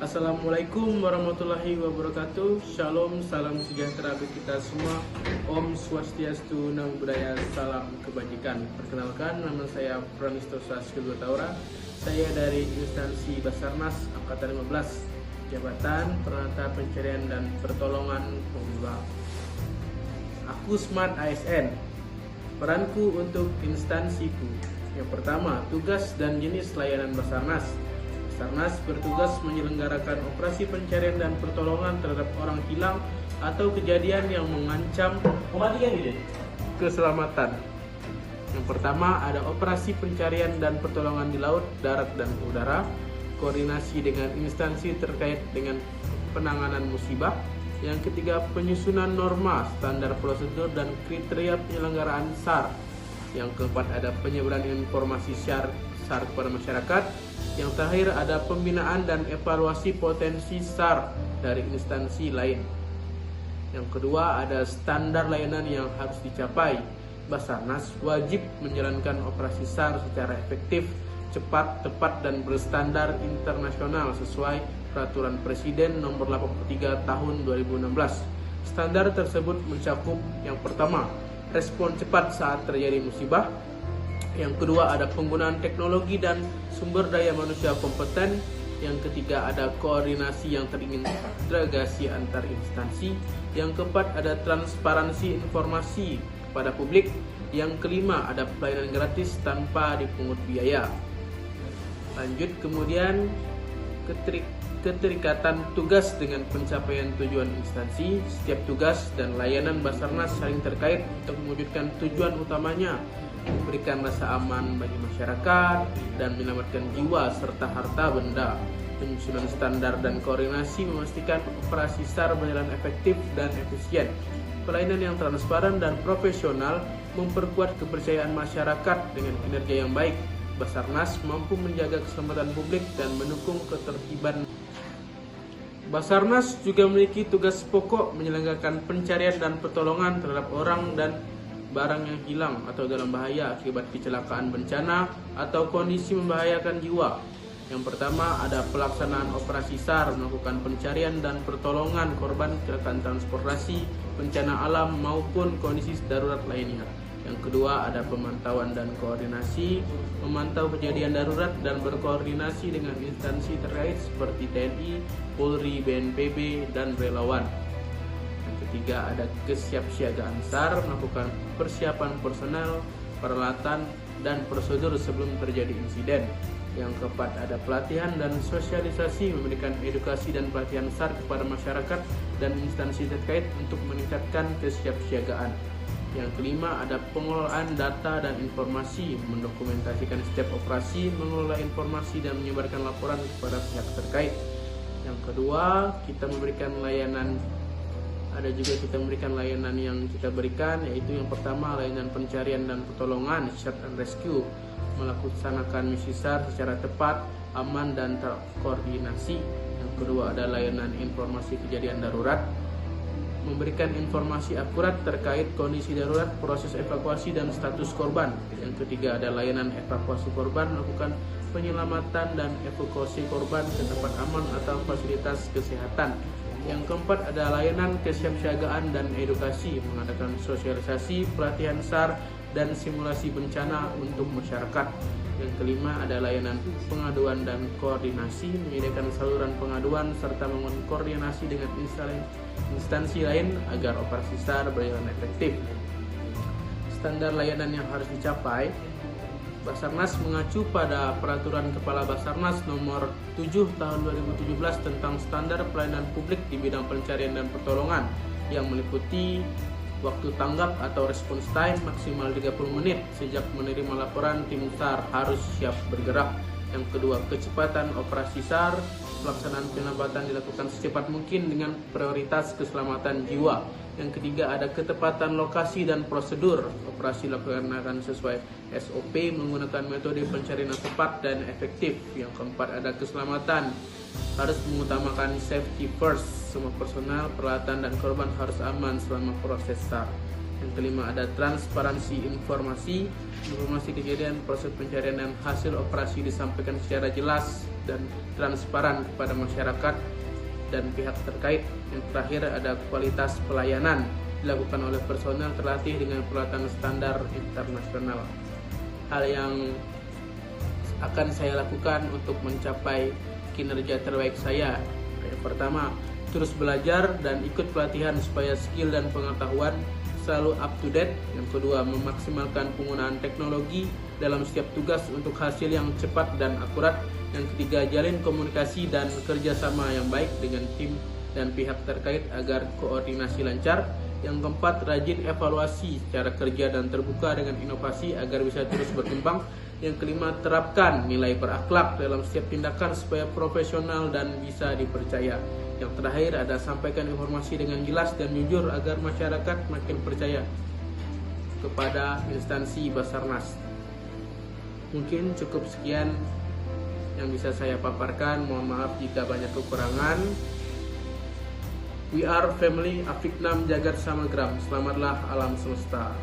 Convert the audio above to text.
Assalamualaikum warahmatullahi wabarakatuh. Shalom, salam sejahtera bagi kita semua. Om Swastiastu, Namo Buddhaya, salam kebajikan. Perkenalkan, nama saya Pranisto Saskil Taura. Saya dari instansi Basarnas Angkatan 15, Jabatan Peralatan Pencarian dan Pertolongan Pemula. Aku Smart ASN. Peranku untuk instansiku. Yang pertama, tugas dan jenis layanan Basarnas. Basarnas bertugas menyelenggarakan operasi pencarian dan pertolongan terhadap orang hilang atau kejadian yang mengancam keselamatan. Yang pertama ada operasi pencarian dan pertolongan di laut, darat, dan udara, koordinasi dengan instansi terkait dengan penanganan musibah. Yang ketiga, penyusunan norma, standar prosedur, dan kriteria penyelenggaraan SAR. Yang keempat, ada penyebaran informasi SAR kepada masyarakat. Yang terakhir, ada pembinaan dan evaluasi potensi SAR dari instansi lain. Yang kedua, ada standar layanan yang harus dicapai. Basarnas wajib menjalankan operasi SAR secara efektif, cepat, tepat, dan berstandar internasional sesuai Peraturan Presiden Nomor 83 Tahun 2016. Standar tersebut mencakup yang pertama, respon cepat saat terjadi musibah. Yang kedua, ada penggunaan teknologi dan sumber daya manusia kompeten. Yang ketiga, ada koordinasi yang terintegrasi antar instansi. Yang keempat, ada transparansi informasi kepada publik. Yang kelima, ada pelayanan gratis tanpa dipungut biaya. Lanjut, kemudian keterikatan tugas dengan pencapaian tujuan instansi. Setiap tugas dan layanan Basarnas saling terkait untuk mewujudkan tujuan utamanya, memberikan rasa aman bagi masyarakat dan menyelamatkan jiwa serta harta benda. Penyusunan standar dan koordinasi memastikan operasi SAR berjalan efektif dan efisien. Pelayanan yang transparan dan profesional memperkuat kepercayaan masyarakat dengan kinerja yang baik. Basarnas mampu menjaga keselamatan publik dan mendukung ketertiban. Basarnas juga memiliki tugas pokok menyelenggarakan pencarian dan pertolongan terhadap orang dan barang yang hilang atau dalam bahaya akibat kecelakaan, bencana, atau kondisi membahayakan jiwa. Yang pertama, ada pelaksanaan operasi SAR, melakukan pencarian dan pertolongan korban kecelakaan transportasi, bencana alam, maupun kondisi darurat lainnya. Yang kedua, ada pemantauan dan koordinasi, memantau kejadian darurat dan berkoordinasi dengan instansi terkait seperti TNI, Polri, BNPB, dan relawan. Yang ketiga, ada kesiapsiagaan SAR, melakukan persiapan personel, peralatan, dan prosedur sebelum terjadi insiden. Yang keempat, ada pelatihan dan sosialisasi, memberikan edukasi dan pelatihan SAR kepada masyarakat dan instansi terkait untuk meningkatkan kesiapsiagaan. Yang kelima, ada pengelolaan data dan informasi, mendokumentasikan setiap operasi, mengelola informasi, dan menyebarkan laporan kepada pihak terkait. Yang kedua, kita memberikan layanan yang kita berikan, yaitu yang pertama, layanan pencarian dan pertolongan, search and rescue, melaksanakan misi SAR secara tepat, aman, dan terkoordinasi. Yang kedua, ada layanan informasi kejadian darurat, memberikan informasi akurat terkait kondisi darurat, proses evakuasi, dan status korban. Yang ketiga, ada layanan evakuasi korban, melakukan penyelamatan dan evakuasi korban ke tempat aman atau fasilitas kesehatan. Yang keempat, ada layanan kesiapsiagaan dan edukasi, mengadakan sosialisasi, pelatihan SAR, dan simulasi bencana untuk masyarakat. Yang kelima, ada layanan pengaduan dan koordinasi, menyediakan saluran pengaduan serta membangun koordinasi dengan instansi lain agar operasi SAR berjalan efektif. Standar layanan yang harus dicapai. Basarnas mengacu pada Peraturan Kepala Basarnas Nomor 7 Tahun 2017 tentang standar pelayanan publik di bidang pencarian dan pertolongan yang meliputi waktu tanggap atau response time maksimal 30 menit sejak menerima laporan, tim SAR harus siap bergerak. Yang kedua, kecepatan operasi SAR, pelaksanaan penyelamatan dilakukan secepat mungkin dengan prioritas keselamatan jiwa. Yang ketiga, ada ketepatan lokasi dan prosedur, operasi dilaksanakan sesuai SOP menggunakan metode pencarian yang tepat dan efektif. Yang keempat, ada keselamatan, harus mengutamakan safety first, semua personal, peralatan, dan korban harus aman selama proses SAR. Yang kelima ada transparansi informasi. Informasi kejadian, proses pencarian, dan hasil operasi disampaikan secara jelas dan transparan kepada masyarakat dan pihak terkait. Yang terakhir ada kualitas pelayanan, dilakukan oleh personel terlatih dengan peralatan standar internasional. Hal yang akan saya lakukan untuk mencapai kinerja terbaik saya: yang pertama, terus belajar dan ikut pelatihan supaya skill dan pengetahuan selalu up to date. Yang kedua, memaksimalkan penggunaan teknologi dalam setiap tugas untuk hasil yang cepat dan akurat. Yang ketiga, jalin komunikasi dan kerjasama yang baik dengan tim dan pihak terkait agar koordinasi lancar. Yang keempat, rajin evaluasi cara kerja dan terbuka dengan inovasi agar bisa terus berkembang. Yang kelima, terapkan nilai berakhlak dalam setiap tindakan supaya profesional dan bisa dipercaya. Yang terakhir ada sampaikan informasi dengan jelas dan jujur agar masyarakat makin percaya kepada instansi Basarnas. Mungkin cukup sekian yang bisa saya paparkan. Mohon maaf jika banyak kekurangan. We are family Afiknam Jagat Samagram. Selamatlah alam semesta.